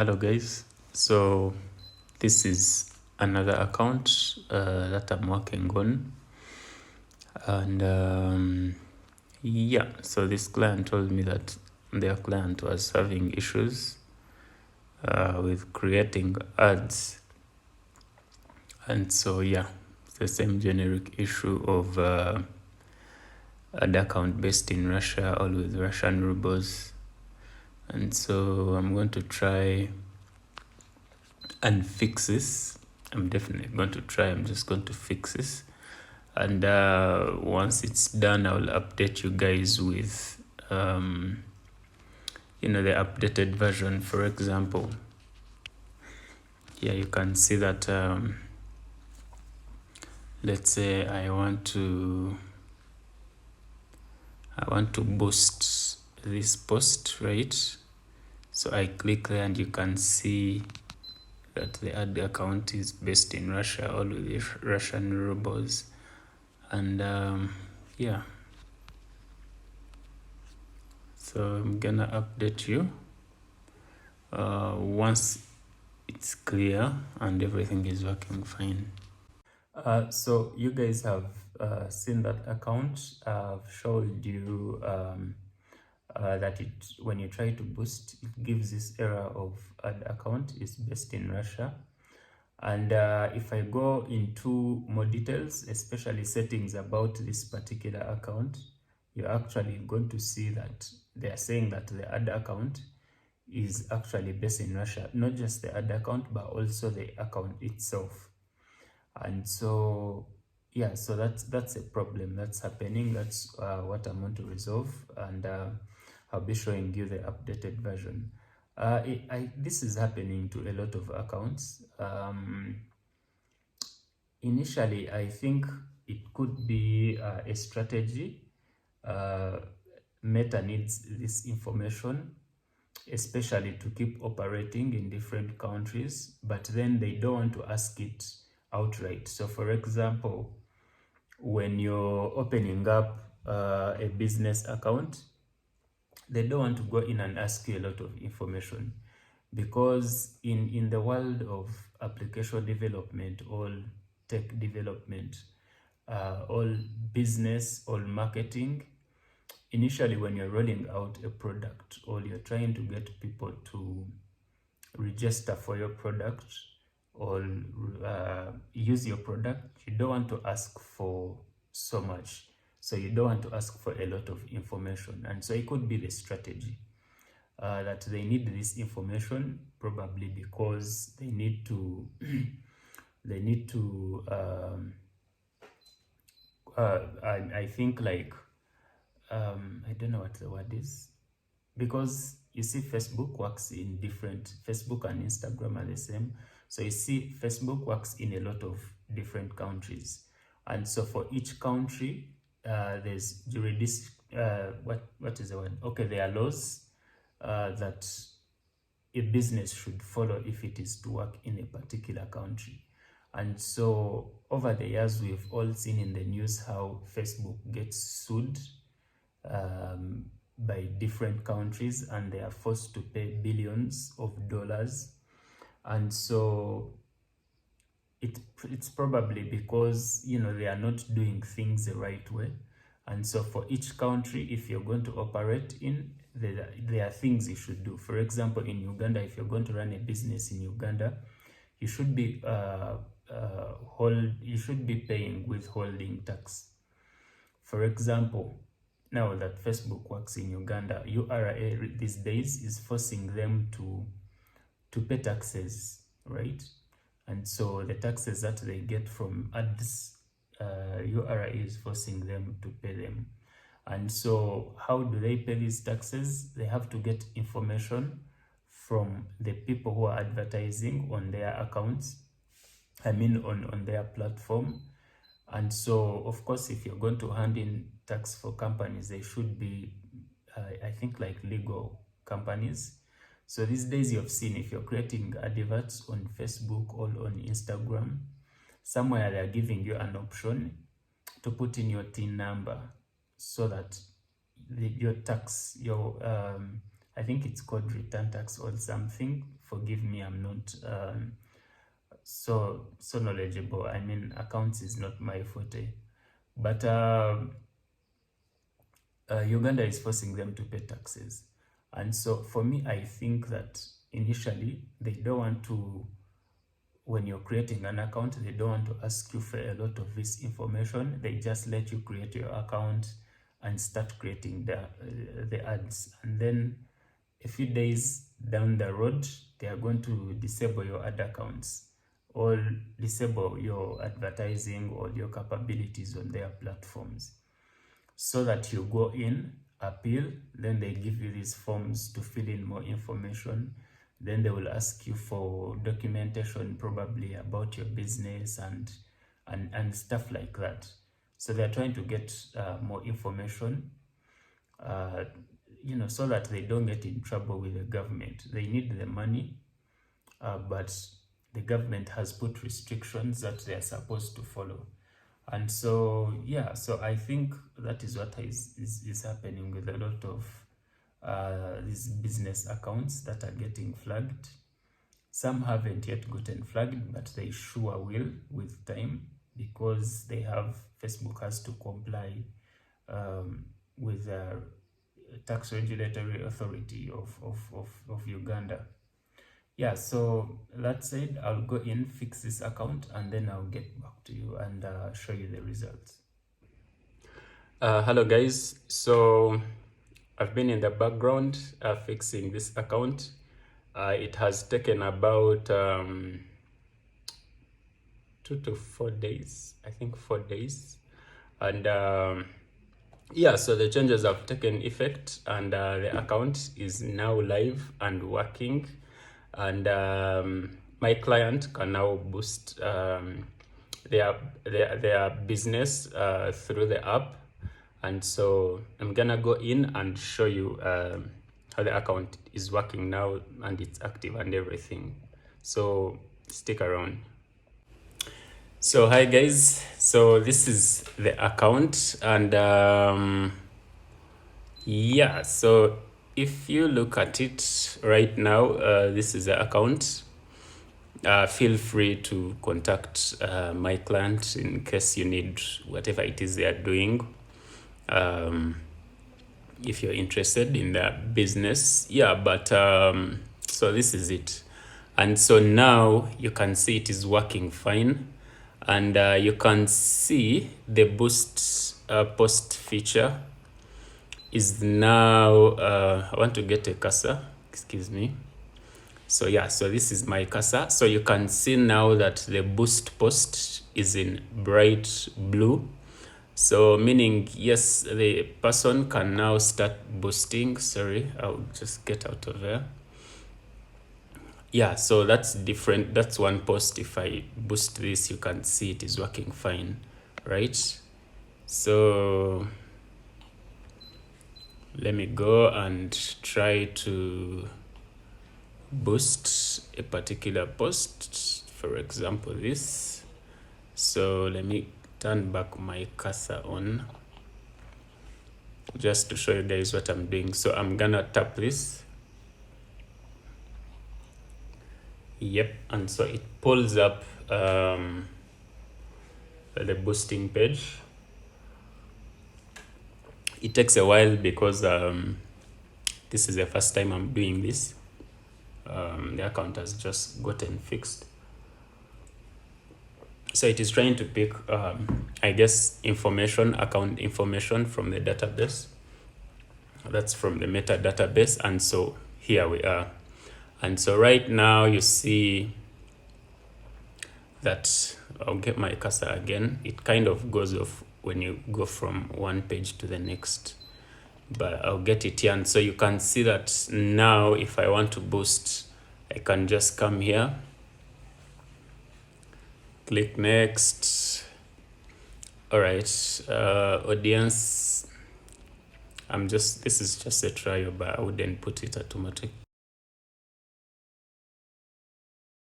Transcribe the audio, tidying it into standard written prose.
Hello guys, so this is another account that I'm working on, and yeah, so this client told me that their client was having issues with creating ads, and so yeah, it's the same generic issue of ad account based in Russia, all with Russian rubles, and so I'm going to try and fix this. I'm definitely going to try. I'm just going to fix this, and once it's done, I'll update you guys with the updated version. For example, here you can see that let's say I want to boost this post, right? So I click there and you can see that the ad account is based in Russia, all with Russian rubles, and yeah, so I'm gonna update you once it's clear and everything is working fine. So you guys have seen that account. I've showed you that when you try to boost, it gives this error of ad account is based in Russia. And if I go into more details, especially settings about this particular account, you're actually going to see that they are saying that the ad account is actually based in Russia, not just the ad account, but also the account itself. And so, yeah, so that's a problem that's happening. That's what I'm going to resolve, and I'll be showing you the updated version. This is happening to a lot of accounts. Initially, I think it could be a strategy. Meta needs this information, especially to keep operating in different countries, but then they don't want to ask it outright. So for example, when you're opening up a business account, they don't want to go in and ask you a lot of information, because in the world of application development, all tech development, all business, all marketing, initially when you're rolling out a product or you're trying to get people to register for your product or use your product, you don't want to ask for so much. So you don't want to ask for a lot of information. And so it could be the strategy that they need this information, probably because they need to I think like I don't know what the word is, because you see Facebook works in different, Facebook and Instagram are the same. So you see Facebook works in a lot of different countries, and so for each country there's what is the word, okay, there are laws that a business should follow if it is to work in a particular country. And so over the years, we've all seen in the news how Facebook gets sued by different countries, and they are forced to pay billions of dollars. And so it's probably because they are not doing things the right way. And so for each country, if you're going to operate in, there are things you should do. For example, in Uganda, if you're going to run a business in Uganda, you should be paying withholding tax. For example, now that Facebook works in Uganda, URA these days is forcing them to pay taxes, right? And so the taxes that they get from ads, URA is forcing them to pay them. And so how do they pay these taxes? They have to get information from the people who are advertising on their accounts, on their platform. And so, of course, if you're going to hand in tax for companies, they should be, I think, like legal companies. So these days you've seen, if you're creating adverts on Facebook or on Instagram, somewhere they're giving you an option to put in your TIN number, so that your tax, I think it's called return tax or something, forgive me, I'm not so knowledgeable. I mean, accounts is not my forte. But Uganda is forcing them to pay taxes. And so for me, I think that initially they don't want to, when you're creating an account, they don't want to ask you for a lot of this information. They just let you create your account and start creating the ads. And then a few days down the road, they are going to disable your ad accounts or disable your advertising or your capabilities on their platforms, so that you go in, appeal, then they give you these forms to fill in more information. Then they will ask you for documentation, probably about your business and stuff like that. So they're trying to get more information, so that they don't get in trouble with the government. They need the money, but the government has put restrictions that they are supposed to follow. And so, yeah, so I think that is what is happening with a lot of these business accounts that are getting flagged. Some haven't yet gotten flagged, but they sure will with time, because Facebook has to comply with the tax regulatory authority of Uganda. Yeah, so that said, I'll go in, fix this account, and then I'll get back to you and show you the results. Hello guys, so I've been in the background fixing this account. It has taken about 2 to 4 days, I think 4 days. And yeah, so the changes have taken effect, and the account is now live and working. And my client can now boost their business through the app. And so I'm gonna go in and show you how the account is working now, and it's active and everything. So stick around. So hi guys, so this is the account, and yeah, so if you look at it right now, this is the account. Feel free to contact my client in case you need whatever it is they are doing. If you're interested in the business, yeah, but so this is it. And so now you can see it is working fine, and you can see the boost post feature is now I want to get a cursor, excuse me. So yeah, so this is my cursor. So you can see now that the boost post is in bright blue. So meaning, yes, the person can now start boosting. Sorry, I'll just get out of there. Yeah, so that's different. That's one post. If I boost this, you can see it is working fine, right? So let me go and try to boost a particular post, for example this. So let me turn back my cursor on just to show you guys what I'm doing. So I'm gonna tap this. Yep, and so it pulls up the boosting page. It takes a while because this is the first time I'm doing this. The account has just gotten fixed. So it is trying to pick, I guess, account information from the database. That's from the meta database. And so here we are. And so right now you see that, I'll get my cursor again. It kind of goes off when you go from one page to the next, but I'll get it here. And so you can see that now if I want to boost, I can just come here, click next. All right, audience, this is just a trial, but I wouldn't put it automatic.